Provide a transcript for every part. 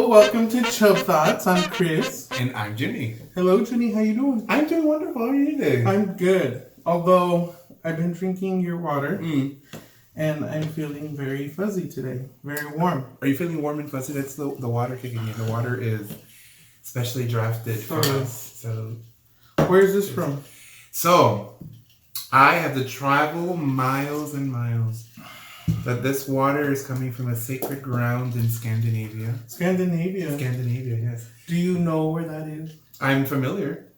Hello, welcome to Chub Thoughts. I'm Chris. And I'm Jimmy. Hello, Jimmy. How you doing? I'm doing wonderful. How are you today? I'm good. Although I've been drinking your water, and I'm feeling very fuzzy today. Very warm. Are you feeling warm and fuzzy? That's the water kicking in. The water is specially drafted for us. So, where's this from? So, I have to travel miles and miles. But this water is coming from a sacred ground in Scandinavia. Scandinavia, yes. Do you know where that is? I'm familiar.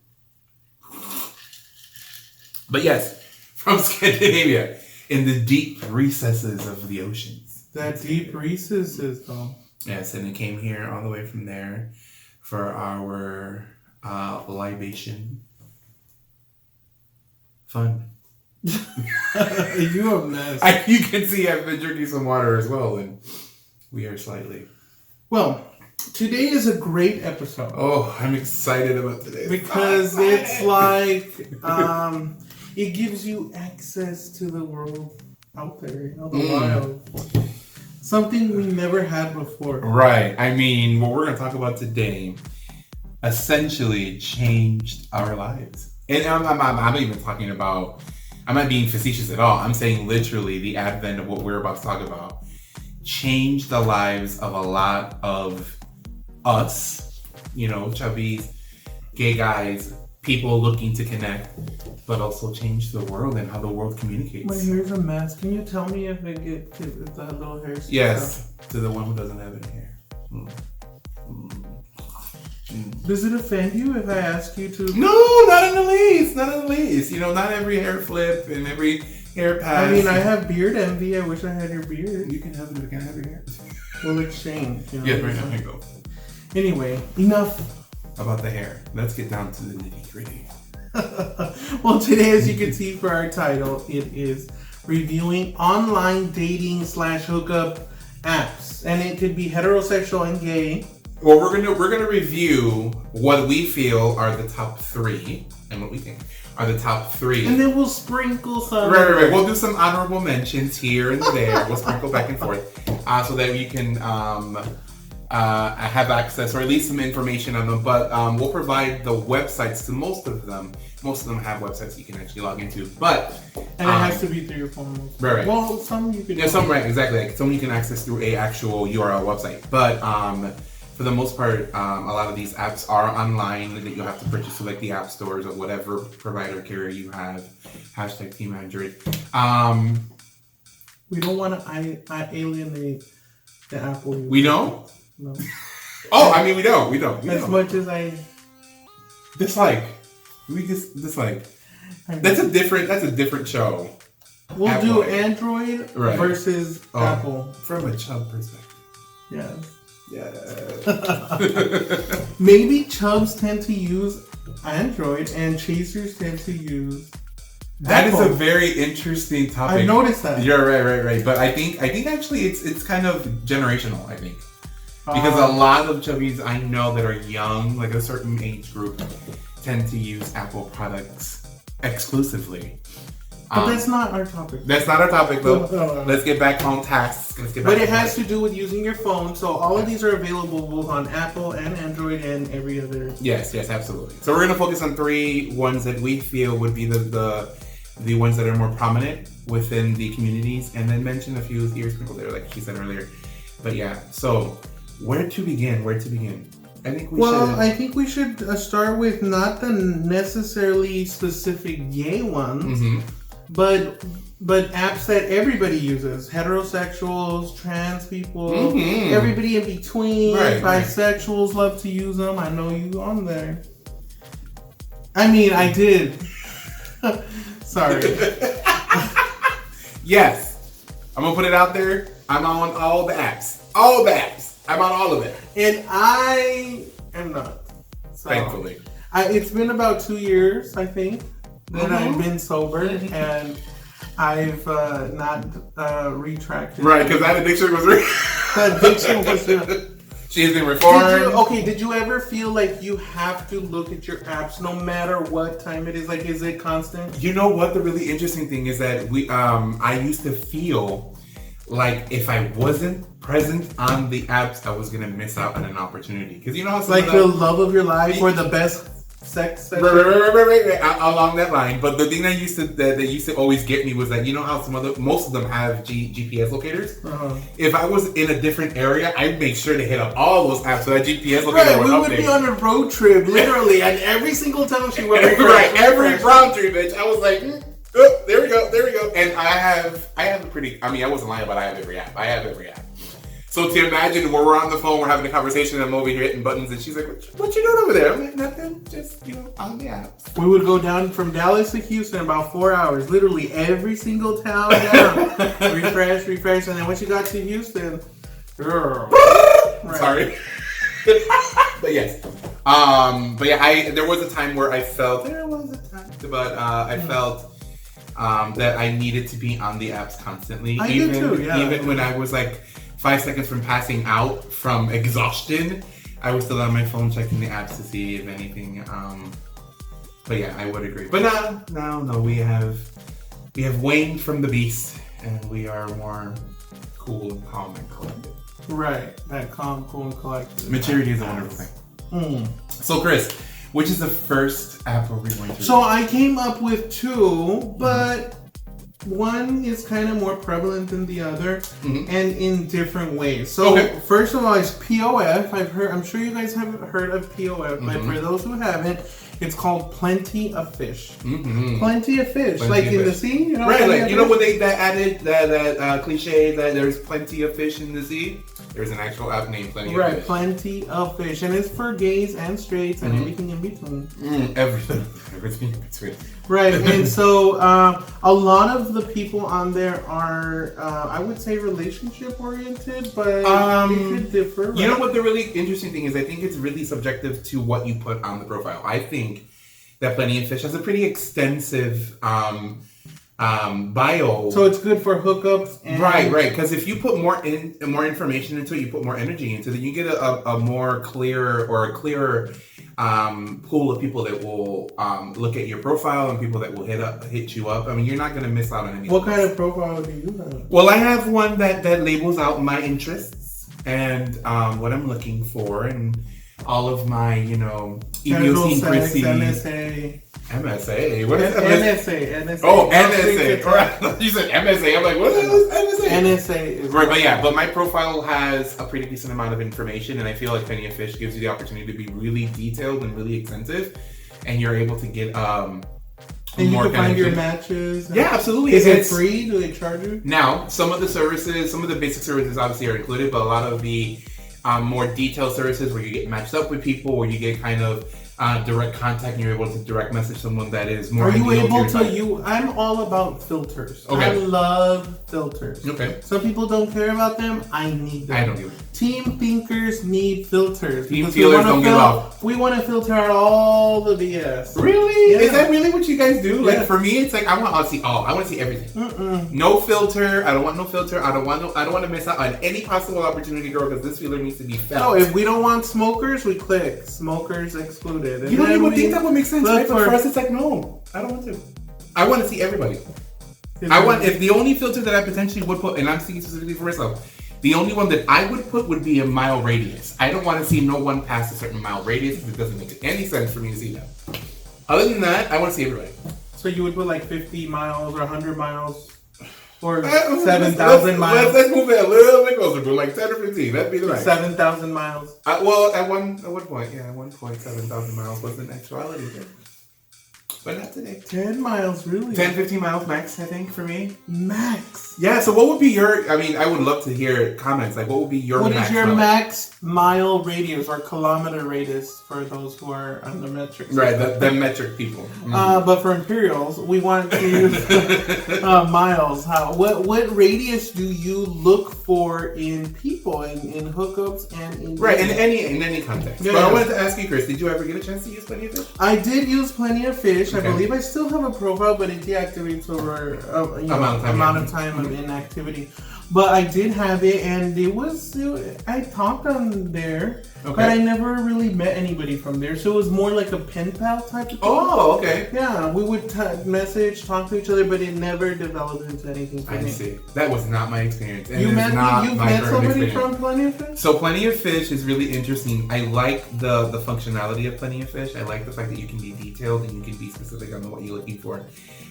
But yes, from Scandinavia, in the deep recesses of the oceans. That deep recesses, though. Yes, and it came here all the way from there for our libation. Fun. You a mess. You can see I've been drinking some water as well, and we are slightly. Well, today is a great episode. Oh, I'm excited about today. Because it's like, it gives you access to the world out there, the wild. Something we never had before. Right. I mean, what we're going to talk about today essentially changed our lives. And I'm not even talking about, I'm not being facetious at all. I'm saying literally the advent of what we're about to talk about changed the lives of a lot of us, chubbies, gay guys, people looking to connect, but also change the world and how the world communicates. My hair's a mess. Can you tell me if that little hair? Yes, to the one who doesn't have any hair. Does it offend you if I ask you to? No, not in the least. Not in the least. Not every hair flip and every hair pass. I mean, I have beard envy. I wish I had your beard. You can have it. I can have your hair. We'll exchange. Yeah, right now I go. Anyway, enough about the hair. Let's get down to the nitty gritty. Well, today, as you can see for our title, it is reviewing online dating / hookup apps, and it could be heterosexual and gay. Well, we're gonna review what we feel are the top 3 and what we think are the top 3. And then we'll sprinkle some. Right. We'll do some honorable mentions here and there. We'll sprinkle back and forth so that you can have access or at least some information on them. But we'll provide the websites to most of them. Most of them have websites you can actually log into. But and it has to be through your phone. Right. Well, some you can. Yeah, some right, exactly. Like, some you can access through a actual URL website. But for the most part, a lot of these apps are online that you'll have to purchase through like the app stores or whatever provider carrier you have. Hashtag Team Android. We don't want to alienate the Apple user. We don't? No. Oh, I mean, we don't. As much as I dislike. That's a different show. We'll Apple. do Android versus Apple. From a chub perspective. Yes. Yeah. Maybe chubs tend to use Android and chasers tend to use That Apple. is a very interesting topic. I noticed that. You're right. But I think actually it's kind of generational, I think. Because a lot of chubbies I know that are young, like a certain age group, tend to use Apple products exclusively. But that's not our topic. That's not our topic, though. No. Let's get back on task. But it has to do with using your phone. So all of these are available both on Apple and Android and every other. Yes, absolutely. So we're going to focus on 3 ones that we feel would be the ones that are more prominent within the communities, and then mention a few here sprinkled there, like she said earlier. But yeah, so where to begin? I think we should start with not the necessarily specific gay ones, but apps that everybody uses. Heterosexuals, trans people, everybody in between. Bisexuals love to use them. I know you on there. I mean, I did. Sorry. Yes. I'm going to put it out there. I'm on all the apps. I'm on all of it. And I am not. So, thankfully. It's been about 2 years, I think, that I've been sober, and I've not retracted. Right, because that addiction was real. That addiction was real. She has been reformed. Did you ever feel like you have to look at your apps no matter what time it is? Like, is it constant? You know what? The really interesting thing is that I used to feel like if I wasn't present on the apps, I was gonna miss out on an opportunity. Because you know how like the love of your life or the best sex session? Right, along that line. But the thing that used to always get me was that you know how most of them have GPS locators. If I was in a different area, I'd make sure to hit up all those apps so that GPS locator was we up would there. be on a road trip, literally, and every single time she went every round trip, bitch. I was like, oh, there we go. And I have a pretty. I mean, I wasn't lying about I have every app. So to imagine when we're on the phone, we're having a conversation, and I'm over here hitting buttons, and she's like, "What you doing over there?" I'm like, "Nothing, just on the apps." We would go down from Dallas to Houston in about 4 hours, literally every single town down, refresh, and then once you got to Houston, girl, sorry, but yes, there was a time where I felt that I needed to be on the apps constantly, even when I was like 5 seconds from passing out from exhaustion, I was still on my phone checking the apps to see if anything. But yeah, I would agree. But no, we have waned from the beast, and we are more cool and calm and collected. Right, that calm, cool, and collected. Maturity is a wonderful thing. So, Chris, which is the first app are we going to? So I came up with two, but one is kind of more prevalent than the other, and in different ways. So first of all, is POF. I'm sure you guys have heard of POF, but for those who haven't, it's called Plenty of Fish. Plenty of fish, like in the sea, you know? Right, like you know when they added that cliche that there's plenty of fish in the sea. There's an actual app named Plenty of Fish. Right, Plenty of Fish, and it's for gays and straights and everything in between. Everything in between. Right, and so a lot of the people on there are, I would say, relationship oriented, but it could differ. Right? You know what the really interesting thing is? I think it's really subjective to what you put on the profile. I think that Plenty of Fish has a pretty extensive bio. So it's good for hookups. And right. Because if you put more information into it, you put more energy into it, you get a more clearer pool of people that will look at your profile and people that will hit you up. I mean, you're not going to miss out on anything. What kind of profile do you have? Well, I have one that labels out my interests and what I'm looking for and all of my, idiosyncrasies. MSA? What is NSA? Oh, NSA. You said MSA. I'm like, what is NSA? NSA is right, but my profile has a pretty decent amount of information, and I feel like Plenty of Fish gives you the opportunity to be really detailed and really extensive, and you're able to get and you can find your matches. Yeah, absolutely. Is it free? Do they charge you? Now, some of the basic services obviously are included, but a lot of the more detailed services where you get matched up with people, where you get kind of direct contact and you're able to direct message someone that is more. Are you able to? I'm all about filters. Okay. I love filters. Okay. Some people don't care about them. I need them. I don't give it. Team thinkers need filters. Team feelers don't give up. We want to filter out all the BS. Really? Yeah. Is that really what you guys do? Like for me, it's like I want to see all. I want to see everything. No filter. I don't want no filter. I don't want to miss out on any possible opportunity, girl, because this feeler needs to be felt. No, if we don't want smokers, we click smokers excluded. And you don't even think that would make sense, right? But for us, it's like no, I don't want to. I want to see everybody. If the only filter that I potentially would put, and I'm speaking specifically for myself, the only one that I would put would be a mile radius. I don't want to see no one past a certain mile radius because it doesn't make any sense for me to see that. Other than that, I want to see everybody. So you would put like 50 miles or 100 miles or 7,000 miles? Let's move it a little bit closer, bro. Like 10 or 15. That'd be the right. 7,000 miles. Well, at one point, 7,000 miles was an actuality there. But not today. 10 miles, really? 10, 15 miles max, I think, for me. Max? Yeah, so what would be your, I would love to hear comments. Like, what would be your max? What is your max mile radius or kilometer radius for those who are on the metric system? Right, the metric people. But for imperials, we want to use miles. What radius do you look for in people, in hookups and in... Right, in any context. Yeah, but I wanted to ask you, Chris, did you ever get a chance to use Plenty of Fish? I did use Plenty of Fish. I believe I still have a profile, but it deactivates over amount of time of inactivity. But I did have it, and I talked on there, but I never really met anybody from there. So it was more like a pen pal type of thing. Oh, okay. Yeah, we would message, talk to each other, but it never developed into anything for me. I see. That was not my experience. And you've met somebody from Plenty of Fish? So Plenty of Fish is really interesting. I like the functionality of Plenty of Fish. I like the fact that you can be detailed and you can be specific on what you're looking for.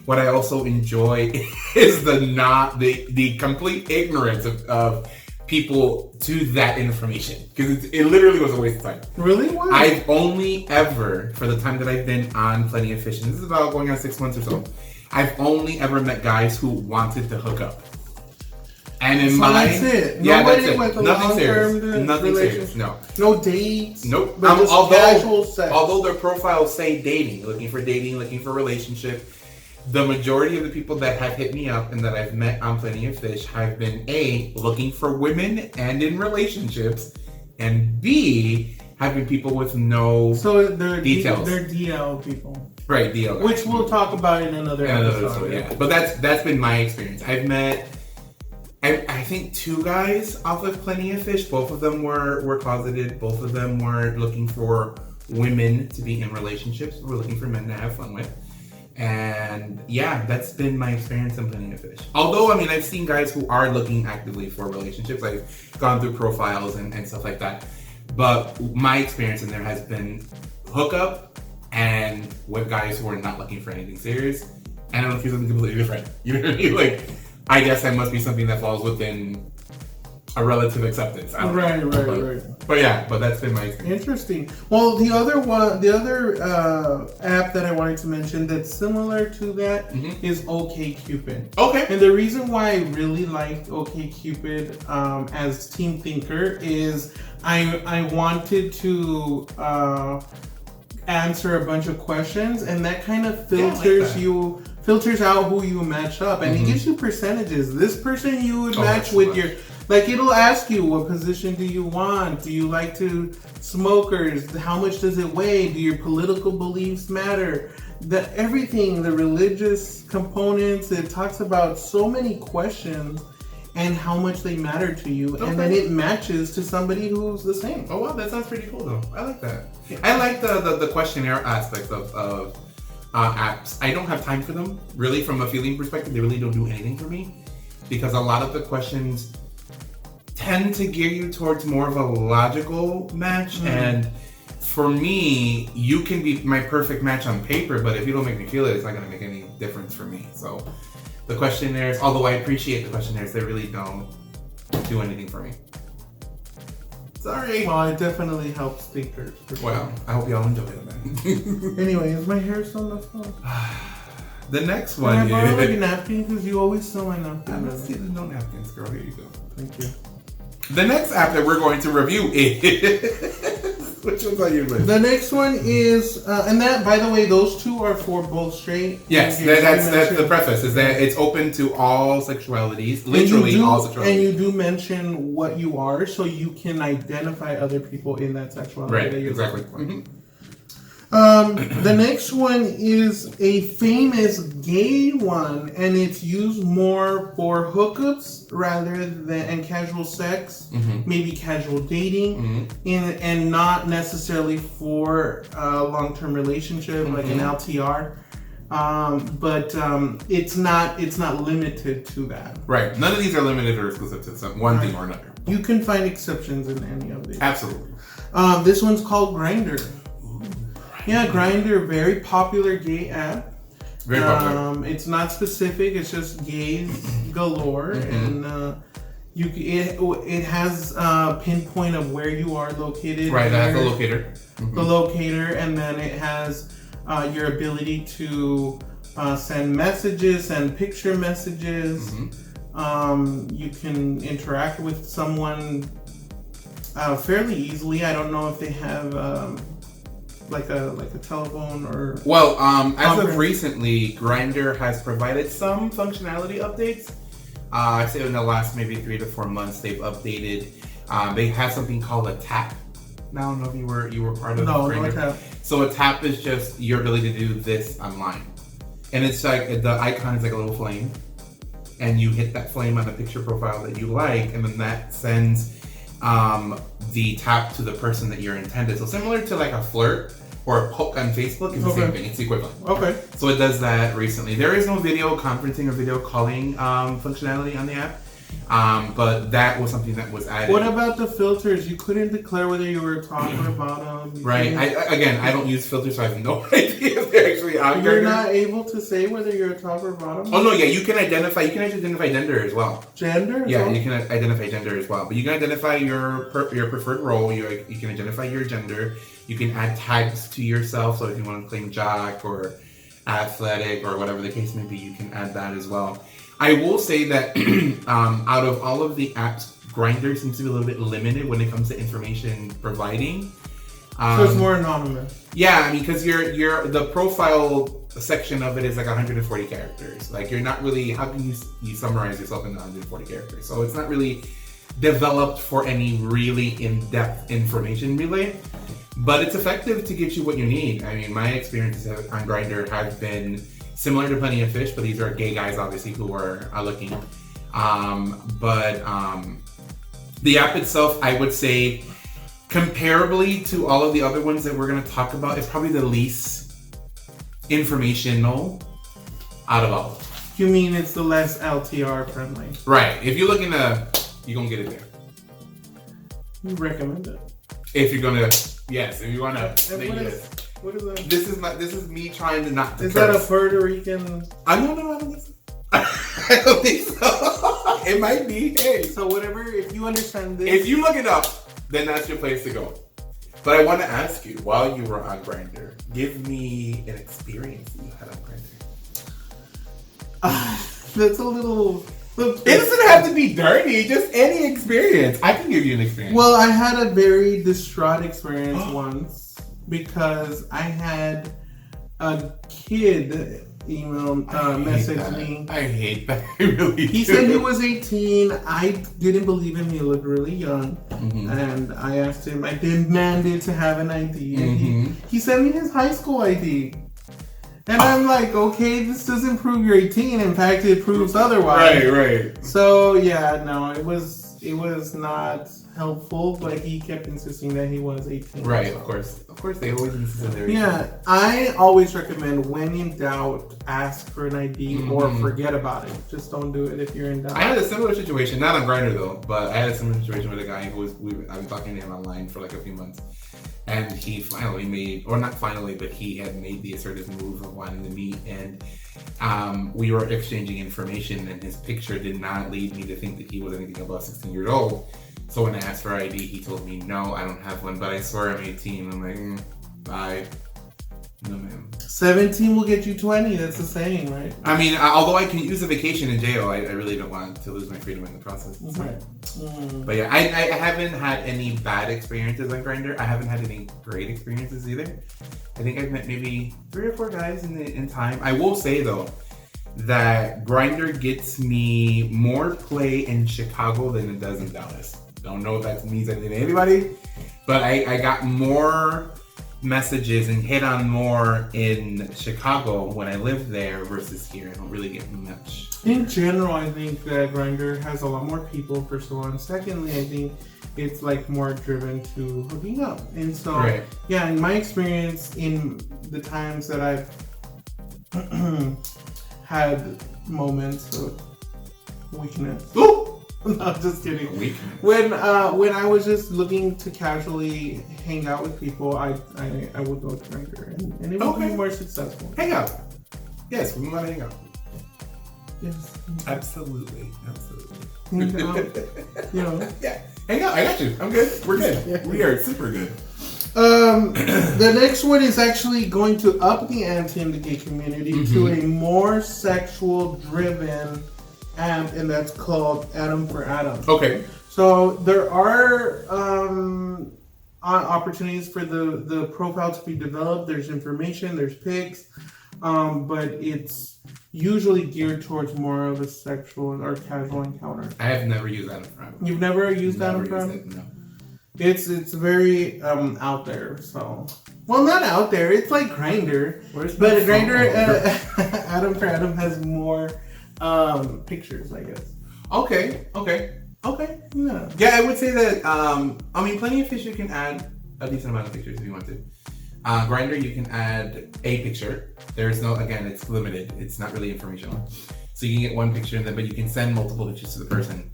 What I also enjoy is the complete ignorance of people to that information, because it literally was a waste of time. Really? Why? I've only ever, for the time that I've been on Plenty of Fish, and this is about going on 6 months or so, I've only ever met guys who wanted to hook up. And in that's it. Yeah, Nobody that's it. Nothing serious. Nothing serious. No. No dates. Nope. But just casual sex. Although their profiles say dating, looking for relationship, the majority of the people that have hit me up and that I've met on Plenty of Fish have been A, looking for women and in relationships, and B, having people with no details. They're DL people. Right, DL. Which we'll talk about in another episode. Yeah. But that's been my experience. I've met, I think, 2 guys off of Plenty of Fish. Both of them were closeted. Both of them were looking for women to be in relationships. We're looking for men to have fun with. And yeah, that's been my experience in Plenty of Fish. Although, I mean, I've seen guys who are looking actively for relationships. I've gone through profiles and stuff like that. But my experience in there has been hookup and with guys who are not looking for anything serious. And I don't feel something completely different. You know what I mean? Like, I guess that must be something that falls within a relative acceptance. Right. But yeah, that's been my experience. Interesting. Well, the other app that I wanted to mention that's similar to that is OkCupid. Okay. And the reason why I really liked OkCupid as team thinker is I wanted to answer a bunch of questions, and that kind of filters out who you match up, and it gives you percentages. This person you would match with your. Like, it'll ask you, what position do you want? Do you like to smokers? How much does it weigh? Do your political beliefs matter? Everything, the religious components, it talks about so many questions and how much they matter to you. Okay. And then it matches to somebody who's the same. Oh, wow, that sounds pretty cool, though. I like that. Yeah. I like the questionnaire aspect of apps. I don't have time for them, really, from a feeling perspective. They really don't do anything for me, because a lot of the questions tend to gear you towards more of a logical match. And for me, you can be my perfect match on paper, but if you don't make me feel it, it's not going to make any difference for me. So the questionnaires, although I appreciate the questionnaires, they really don't do anything for me. Sorry. Well, it definitely helps thinkers. Well, I hope y'all enjoy it, man. Anyway, is my hair still messed up? The next one is... Can I borrow your napkin? Because you always steal my napkin. I'm not stealing no napkins, girl. Here you go. Thank you. The next app that we're going to review is... Which one's on your list? The next one is... and that, by the way, those 2 are for both straight. Yes, that's the preface, is that it's open to all sexualities. Literally all sexualities. And you do mention what you are, so you can identify other people in that sexuality. Right, that you're exactly. The next one is a famous gay one, and it's used more for hookups rather than casual sex, maybe casual dating, and not necessarily for a long-term relationship like an LTR. But it's not limited to that. Right. None of these are limited or exclusive to one thing or another. You can find exceptions in any of these. Absolutely. This one's called Grindr. Yeah, Grindr, very popular gay app. Very popular. It's not specific; it's just gays galore, and it has a pinpoint of where you are located. Right, that has a locator. The locator, and then it has your ability to send messages, send picture messages. You can interact with someone fairly easily. I don't know if they have. Like a telephone or... Well, as of recently, Grindr has provided some functionality updates. I'd say in the last maybe 3 to 4 months, they've updated. They have something called a tap. Now, I don't know if you were part of Grindr. No tap. So a tap is just your ability to do this online. And it's like, the icon is like a little flame. and you hit that flame on the picture profile that you like, and then that sends the tap to the person that you're intended. So similar to like a flirt or a poke on Facebook, it's the same thing. It's the equivalent. Okay. So it does that recently. There is no video conferencing or video calling functionality on the app. But that was something that was added. What about the filters? You couldn't declare whether you were top or bottom. Right. I don't use filters, so I have no idea if they're actually out there. You're not able to say whether you're a top or bottom? Oh, no, yeah. You can actually identify gender as well. Gender? Yeah, you can identify gender as well. But you can identify your preferred role. You can identify your gender. You can add tags to yourself. So if you want to claim jock or athletic or whatever the case may be, you can add that as well. I will say that out of all of the apps, Grindr seems to be a little bit limited when it comes to information providing. So it's more anonymous. Yeah, I mean, because the profile section of it is like 140 characters. Like, you're not really, how can you summarize yourself in 140 characters? So it's not really developed for any really in-depth information relay, but it's effective to get you what you need. I mean, my experiences on Grindr have been similar to Plenty of Fish, but these are gay guys, obviously, who are looking. But the app itself, I would say, comparably to all of the other ones that we're going to talk about, is probably the least informational out of all. You mean it's the less LTR friendly? Right. If you're looking to, you're going to get it there. You recommend it? If you're going to, yes. If you want to, then yes. What is that? This is me trying to not. Is that a Puerto Rican? I don't think so. I don't think so. It might be. Hey. So whatever, if you understand this. If you look it up, then that's your place to go. But I want to ask you, while you were on Grindr, give me an experience that you had on Grindr. That's a little. It doesn't have to be dirty, just any experience. I can give you an experience. Well, I had a very distraught experience once. Because I had a kid message me. I hate that. I really He said he was 18. I didn't believe him. He looked really young. Mm-hmm. And I asked him, I demanded to have an ID. And he sent me his high school ID. And I'm like, okay, this doesn't prove you're 18. In fact, it proves otherwise. Right. So, yeah, no, it was not helpful, but he kept insisting that he was 18. Right, of course, they always insist that they're 18. Yeah, I always recommend, when in doubt, ask for an ID or forget about it. Just don't do it if you're in doubt. I had a similar situation, not on Grindr though, but I had a similar situation with a guy who I've been talking to him online for like a few months, and he finally made, or not finally, but he had made the assertive move of wanting to meet, and we were exchanging information, and his picture did not lead me to think that he was anything above 16 years old. So when I asked for ID, he told me, no, I don't have one, but I swear I'm 18. I'm like, bye. No, ma'am. 17 will get you 20. That's the saying, right? I mean, although I can use a vacation in jail, I really don't want to lose my freedom in the process. Right. But yeah, I haven't had any bad experiences on Grindr. I haven't had any great experiences either. I think I've met maybe 3 or 4 guys in time. I will say, though, that Grindr gets me more play in Chicago than it does in Dallas. Don't know if that means anything to anybody, but I got more messages and hit on more in Chicago when I lived there versus here. I don't really get much. In general, I think that Grindr has a lot more people, first of all, and secondly, I think it's like more driven to hooking up. And so, yeah, in my experience, in the times that I've had moments of weakness. Ooh! No, just kidding. Weakness. When I was just looking to casually hang out with people, I would go to Grindr, and it would be more successful. Hang out. Yes, we want to hang out. Yes. Absolutely. Hang out. Yeah. Hang out. I got you. I'm good. We're good. Yeah. We are super good. The next one is actually going to up the ante in the gay community to a more sexual-driven app, and that's called Adam for Adam. Okay. So there are opportunities for the profile to be developed. There's information, there's pics, but it's usually geared towards more of a sexual or casual encounter. I have never used Adam for Adam. You've never used Adam for Adam? No. It's very out there. So, well, not out there. It's like Grindr, but Grindr Adam for Adam has more pictures, I guess. Okay. Yeah. Yeah, I would say that. I mean, Plenty of Fish, you can add a decent amount of pictures if you want to. Grindr, you can add a picture. There's no, again, it's limited. It's not really informational. So you can get one picture, but you can send multiple pictures to the person.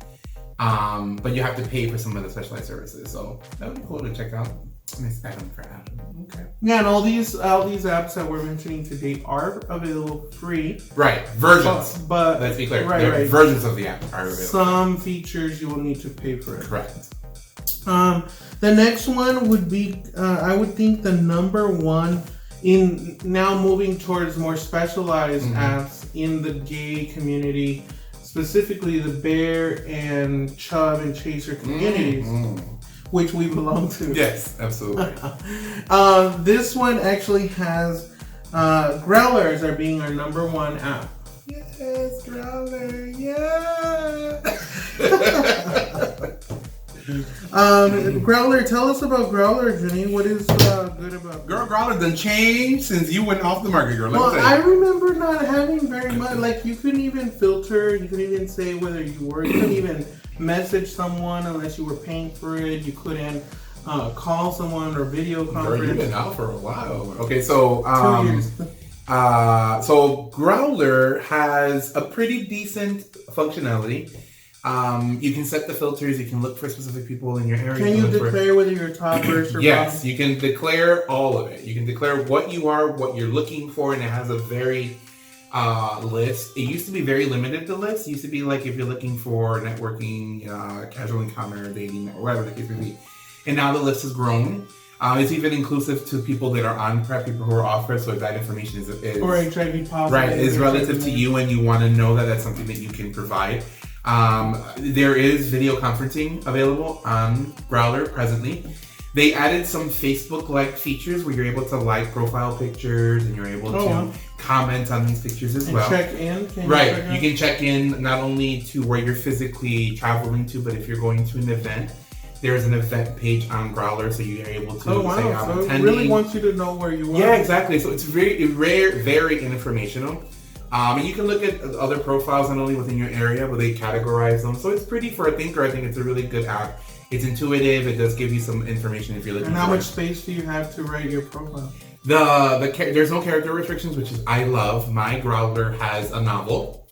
But you have to pay for some of the specialized services. So that would be cool to check out. Miss Adam for Adam. Okay. Yeah, and all these apps that we're mentioning today are available free. Right, versions. But let's be clear. Right. Versions of the app are available. Some features you will need to pay for it. Correct. The next one would be, I would think, the number one in now moving towards more specialized apps in the gay community, specifically the bear and chub and chaser communities, which we belong to. Yes, absolutely. This one actually has Growlers are being our number one app. Yes, Growler, yeah. Growler, tell us about Growler, Jenny. What is good about Growler done changed since you went off the market, girl. Well, I remember not having very much. Like, you couldn't even filter. You couldn't even say whether you were. You couldn't even message someone unless you were paying for it. You couldn't call someone or video conference. Girl, you've been out for a while. Okay, so 2 years. So Growler has a pretty decent functionality. You can set the filters. You can look for specific people in your area. Can you declare whether you're top versus or Yes, bottom? you can declare all of it. You can declare what you are, what you're looking for, and it has a very list. It used to be very limited to lists. It used to be like if you're looking for networking, casual encounter, dating, or whatever the case may be. And now the list has grown. It's even inclusive to people that are on PrEP, people who are off PrEP, so if that information is or HIV positive. Right, is relative to you and you want to know that that's something that you can provide. There is video conferencing available on Growler presently. They added some Facebook-like features where you're able to like profile pictures and you're able to comment on these pictures as well. Check in. You can check in not only to where you're physically traveling to, but if you're going to an event, there's an event page on Growler, so you're able to say I'm attending. It really wants you to know where you are. Yeah, exactly. So it's very informational. And you can look at other profiles not only within your area, but they categorize them. So it's pretty for a thinker. I think it's a really good app. It's intuitive. It does give you some information if you're looking. And how much space do you have to write your profile? There's no character restrictions, which is I love. My Growler has a novel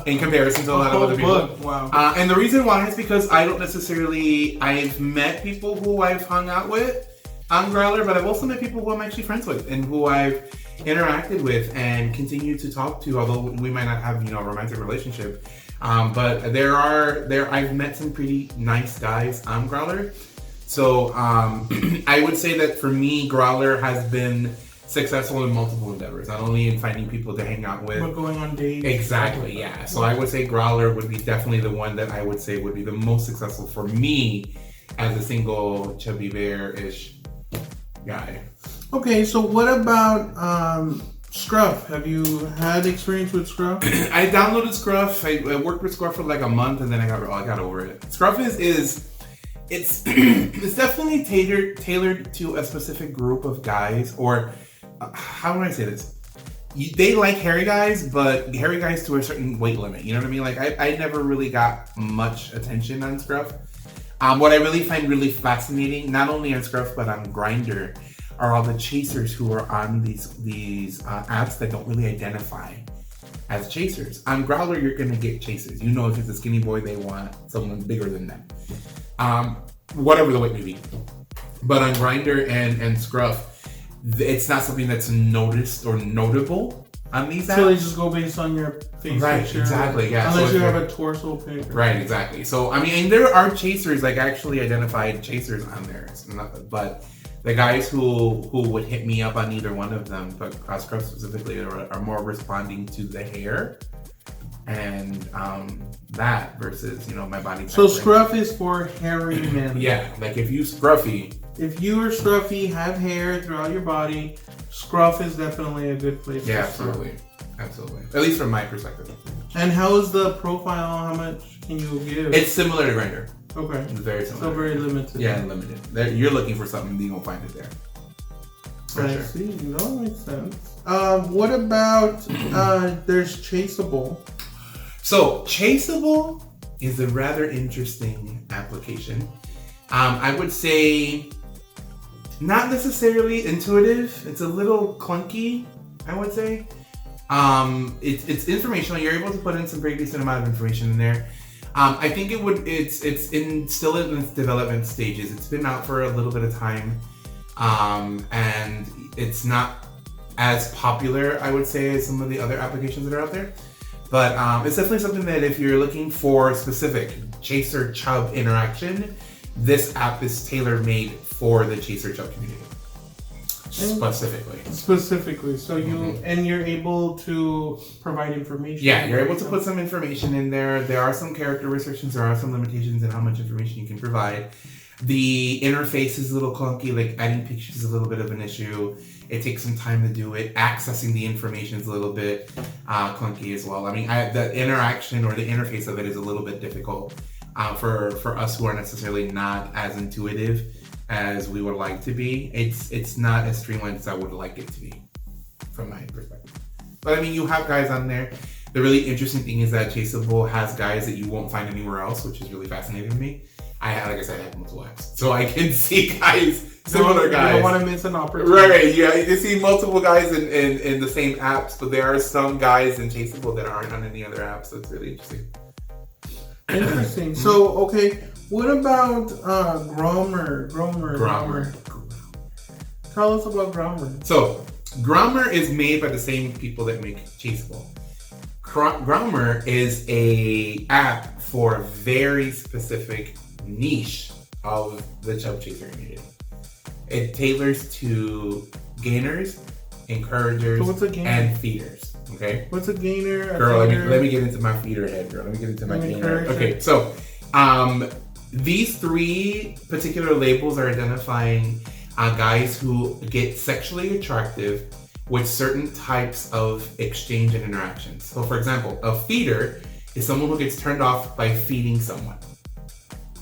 in comparison to a lot of other people. Wow. And the reason why is because I don't necessarily. I've met people who I've hung out with on Growler, but I've also met people who I'm actually friends with and who I've interacted with and continue to talk to, although we might not have a romantic relationship, but I've met some pretty nice guys on Growler. So I would say that for me, Growler has been successful in multiple endeavors, not only in finding people to hang out with, but going on dates. Exactly, yeah. So I would say Growler would be definitely the one that I would say would be the most successful for me as a single chubby bear-ish guy. Okay, so what about Scruff? Have you had experience with Scruff? I downloaded Scruff. I worked with Scruff for like a month, and then I got over it. Scruff is it's definitely tailored to a specific group of guys, or how do I say this? They like hairy guys, but hairy guys to a certain weight limit. You know what I mean? Like I never really got much attention on Scruff. What I really find really fascinating, not only on Scruff but on Grindr, are all the chasers who are on these apps that don't really identify as chasers. On Growler, you're gonna get chasers. You know, if it's a skinny boy, they want someone bigger than them, whatever the weight may be. But on Grindr and Scruff, it's not something that's noticed or notable on these apps. So they just go based on your face picture. Exactly, yeah. Unless you have a torso picture. Right, exactly. So, I mean, there are chasers, like actually identified chasers on there, but the guys who would hit me up on either one of them, but Scruff specifically, are more responding to the hair and that versus my body type. So Scruff is for hairy men. Yeah, like if you scruffy. If you are scruffy, have hair throughout your body, Scruff is definitely a good place. Yeah, absolutely. At least from my perspective. And how is the profile? How much can you give? It's similar to Grindr. Okay. It's very similar. So very limited. Yeah, limited. You're looking for something, you won't find it there. I see. That makes sense. What about there's Changeable? So Chaseable is a rather interesting application. I would say not necessarily intuitive. It's a little clunky, I would say. It's informational. You're able to put in some pretty decent amount of information in there. I think it's still in its development stages. It's been out for a little bit of time, and it's not as popular, I would say, as some of the other applications that are out there. But it's definitely something that if you're looking for specific Chaser Chub interaction, this app is tailor-made for the Chaser Chub community. Specifically. So you're able to provide information. Yeah, you're able to put some information in there. There are some character restrictions. There are some limitations in how much information you can provide. The interface is a little clunky. Like adding pictures is a little bit of an issue. It takes some time to do it. Accessing the information is a little bit clunky as well. I mean, the interaction or the interface of it is a little bit difficult for us who are necessarily not as intuitive as we would like to be. It's not as streamlined as I would like it to be, from my perspective. But I mean, you have guys on there. The really interesting thing is that Chaseable has guys that you won't find anywhere else, which is really fascinating to me. Like I said, I have multiple apps, so I can see guys, similar guys. You don't want to miss an opportunity. Right, yeah, you can see multiple guys in the same apps, but there are some guys in Chaseable that aren't on any other apps, so it's really interesting. Interesting. So, okay, what about Growler? Tell us about Growler. So, Growler is made by the same people that make Chaseable. Growler is a app for a very specific niche of the Chub Chaser community. It tailors to gainers, encouragers, and feeders. Okay. What's a gainer? Girl, let me get into my feeder head, girl. Let me get into my gainer. Okay, so these three particular labels are identifying guys who get sexually attractive with certain types of exchange and interactions. So, for example, a feeder is someone who gets turned off by feeding someone.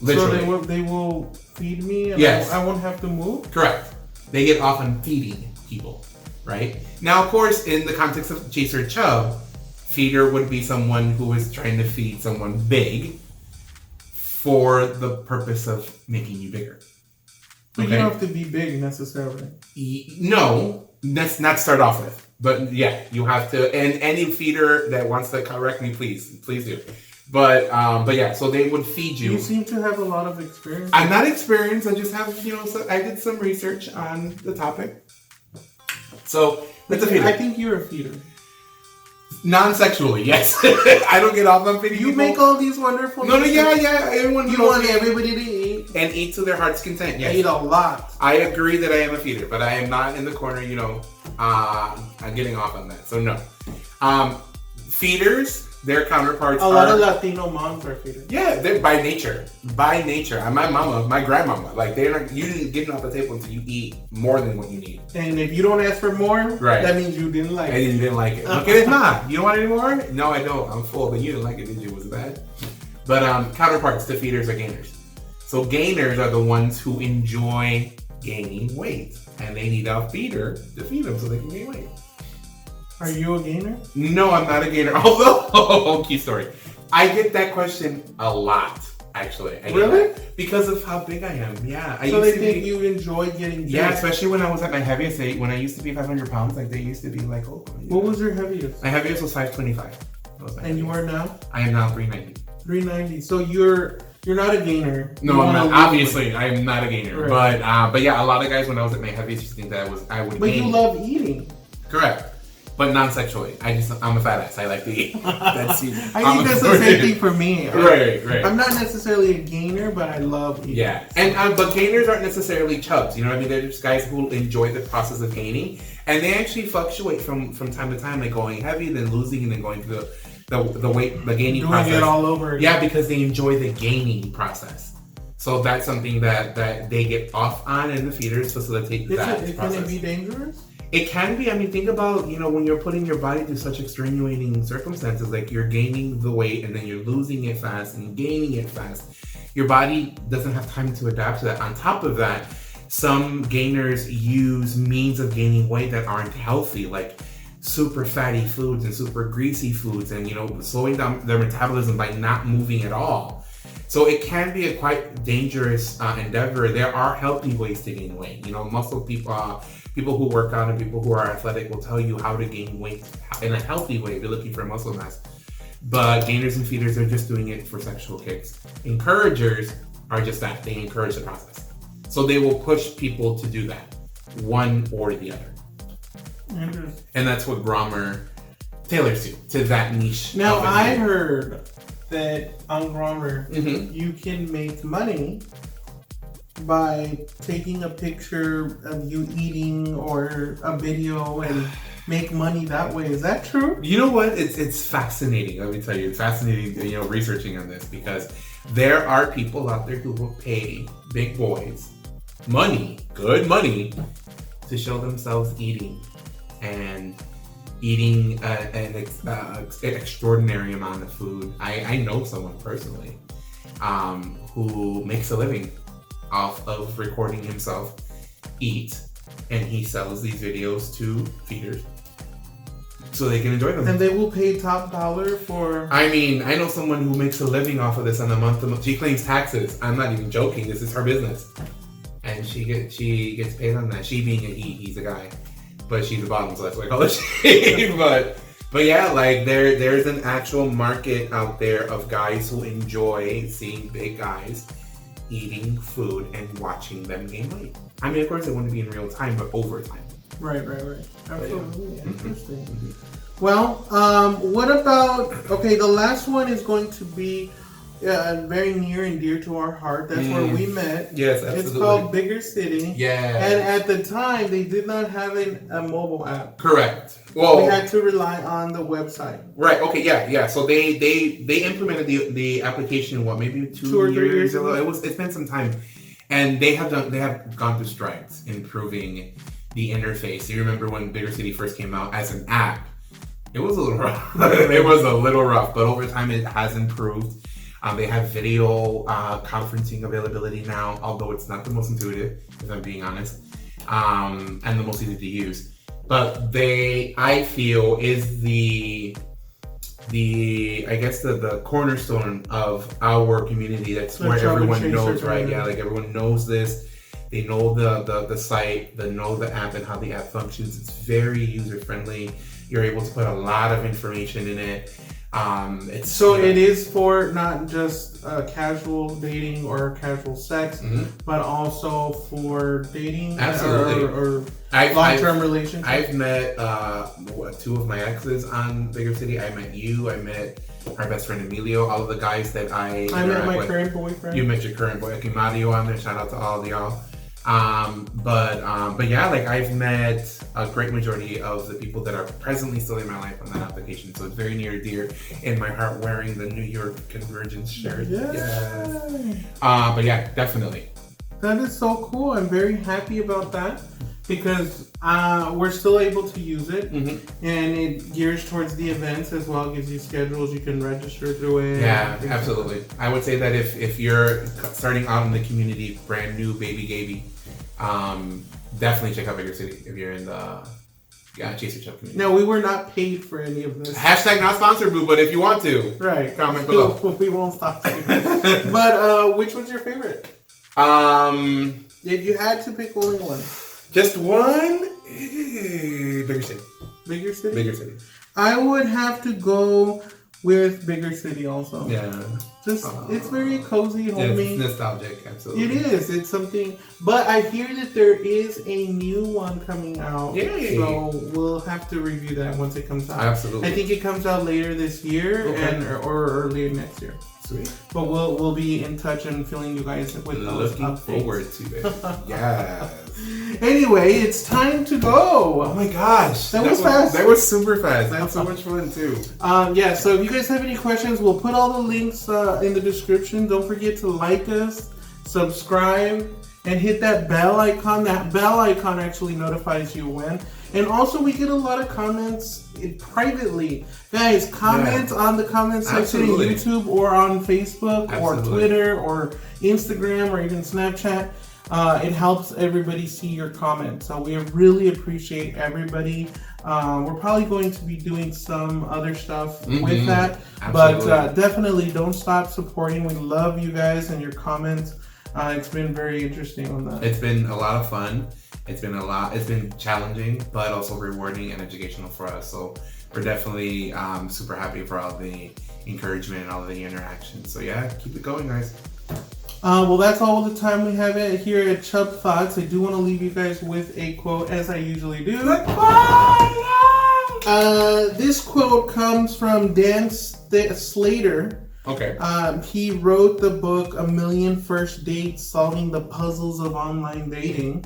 Literally. So they will feed me and yes. I won't have to move? Correct. They get off on feeding people, right? Now, of course, in the context of Chaser Chub, feeder would be someone who is trying to feed someone big for the purpose of making you bigger. But you don't have to be big necessarily. No, let's not start off with. But yeah, you have to. And any feeder that wants to correct me, please do. But yeah, so they would feed you. You seem to have a lot of experience. I'm not experienced. I just have, I did some research on the topic. So that's a feeder. I think you're a feeder. Non-sexually, yes. I don't get off on feeding you people. Make all these wonderful. No, yeah. Everyone. You want everybody to eat and eat to their heart's content. Yes. I eat a lot. I agree that I am a feeder, but I am not in the corner. I'm getting off on that. So no. Feeders. Their counterparts a lot of Latino moms are feeders. Yeah, they're by nature. My mama, my grandmama, like you didn't get off the table until you eat more than what you need. And if you don't ask for more, right, that means you didn't like it. And you didn't like it. Okay, it's not. You don't want any more? No, I don't. I'm full. But you didn't like it, did you? Was it bad? But counterparts to feeders are gainers. So gainers are the ones who enjoy gaining weight, and they need a feeder to feed them so they can gain weight. Are you a gainer? No, I'm not a gainer. Although, key story. I get that question a lot, actually. Really? Because of how big I am. Yeah. So they think you enjoy getting big? Yeah, especially when I was at my heaviest weight. When I used to be 500 pounds, like they used to be like, oh. What was your heaviest? My heaviest was 525. And you are now? I am now 390. 390. So you're not a gainer. No, I'm not. Obviously, I am not a gainer. Right. But yeah, a lot of guys when I was at my heaviest used to think that I would But gain. You love eating. Correct. But non-sexually. I'm a fat ass. I like to eat. I think that's the same thing for me. Right. I'm not necessarily a gainer, but I love eating. Yeah. And but gainers aren't necessarily chubs. You know what I mean? They're just guys who enjoy the process of gaining. And they actually fluctuate from time to time, like going heavy, then losing, and then going to the weight, the gaining process. Doing it all over again. Yeah, because they enjoy the gaining process. So that's something that they get off on, and the feeders facilitate that process. Can it be dangerous? It can be. I mean, think about, when you're putting your body through such extenuating circumstances, like you're gaining the weight and then you're losing it fast and gaining it fast. Your body doesn't have time to adapt to that. On top of that, some gainers use means of gaining weight that aren't healthy, like super fatty foods and super greasy foods and, slowing down their metabolism by not moving at all. So it can be a quite dangerous endeavor. There are healthy ways to gain weight. Muscle people, people who work out and people who are athletic will tell you how to gain weight in a healthy way if you're looking for muscle mass. But gainers and feeders are just doing it for sexual kicks. Encouragers are just that. They encourage the process. So they will push people to do that, one or the other. And that's what Growler tailors to that niche. Now, I heard that on Growler, you can make money by taking a picture of you eating or a video and make money that way. Is that true? You know what? It's fascinating. Let me tell you, it's fascinating. Researching on this because there are people out there who will pay big boys good money, to show themselves eating and eating an extraordinary amount of food. I know someone personally who makes a living off of recording himself eat, and he sells these videos to feeders so they can enjoy them. And they will pay top dollar for... I know someone who makes a living off of this on a month. She claims taxes. I'm not even joking. This is her business. And she gets paid on that. She being a he's a guy. But she's a bottom, so that's why I call her she. But yeah, like there's an actual market out there of guys who enjoy seeing big guys eating food and watching them gain weight. Of course, it wouldn't be in real time, but over time. Right. Absolutely. Yeah. Interesting. Well, what about, the last one is going to be very near and dear to our heart. That's where we met. Yes, absolutely. It's called Bigger City. Yeah. And at the time, they did not have a mobile app. Correct. Well, we had to rely on the website. Right. Okay. Yeah. So they implemented the application. Maybe 2 or 3 years ago. It's been some time, and they have gone through strides improving the interface. You remember when Bigger City first came out as an app? It was a little rough. It was a little rough, but over time it has improved. They have video conferencing availability now, although it's not the most intuitive, if I'm being honest, and the most easy to use. But I feel, is the cornerstone of our community. That's where everyone knows, right? Yeah, like everyone knows this. They know the site, they know the app and how the app functions. It's very user friendly. You're able to put a lot of information in it. It is for not just casual dating or casual sex, but also for dating or long-term relationships. I've met 2 of my exes on Bigger City. I met you. I met our best friend Emilio. All of the guys that I met my current boyfriend. You met your current boy. Okay, Mario on there. Shout out to all of y'all. But yeah, like I've met a great majority of the people that are presently still in my life on that application. So it's very near and dear in my heart, wearing the New York Convergence shirt. Yes. But yeah, definitely. That is so cool. I'm very happy about that because we're still able to use it, and it gears towards the events as well. It gives you schedules. You can register through it. Yeah, absolutely. I would say that if you're starting out in the community, brand new baby, definitely check out Bigger City if you're in the Chaser Chubb community. No, we were not paid for any of this. Hashtag not sponsored, boo, but if you want to, right, comment below. We won't stop you. But which was your favorite? If you had to pick only one. Just one? Bigger City. Bigger City? Bigger City. I would have to go with Bigger City also. Yeah. It's very cozy, homey. It's nostalgic, absolutely. It is. It's something. But I hear that there is a new one coming out. Yay. So we'll have to review that once it comes out. Absolutely. I think it comes out later this year or earlier next year. Sweet. But we'll be in touch and filling you guys with those Looking updates. forward to it. Yes. Anyway, it's time to go. Oh my gosh. That was fast. That was super fast. I had so much fun too. So if you guys have any questions, we'll put all the links in the description. Don't forget to like us, subscribe, and hit that bell icon. That bell icon actually notifies you when. And also, we get a lot of comments privately. Guys, comment on the comment section on YouTube or on Facebook or Twitter or Instagram or even Snapchat. it helps everybody see your comments. So we really appreciate everybody. We're probably going to be doing some other stuff with that. Absolutely. But definitely don't stop supporting. We love you guys and your comments. It's been very interesting on that. It's been a lot of fun. It's been challenging, but also rewarding and educational for us. So we're definitely super happy for all the encouragement and all the interactions. So yeah, keep it going, guys. Well, that's all the time we have here at Chubb Thoughts. I do want to leave you guys with a quote, as I usually do. This quote comes from Dan Slater. Okay. He wrote the book A Million First Dates, Solving the Puzzles of Online Dating.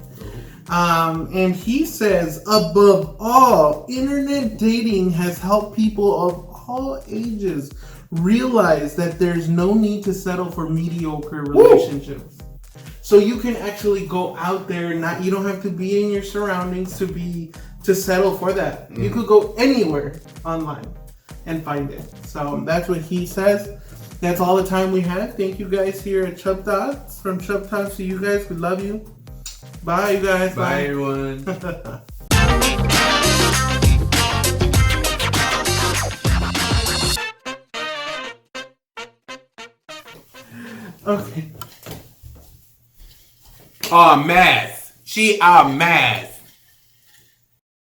And he says, above all, internet dating has helped people of all ages realize that there's no need to settle for mediocre relationships. So you can actually go out there, you don't have to be in your surroundings to settle for that. You could go anywhere online and find it. So that's what he says. That's all the time we have. Thank you guys here at Chubb Thoughts. From Chubb Thoughts to you guys, we love you. Bye, you guys. Bye. Everyone. Okay. A mess. She a mess.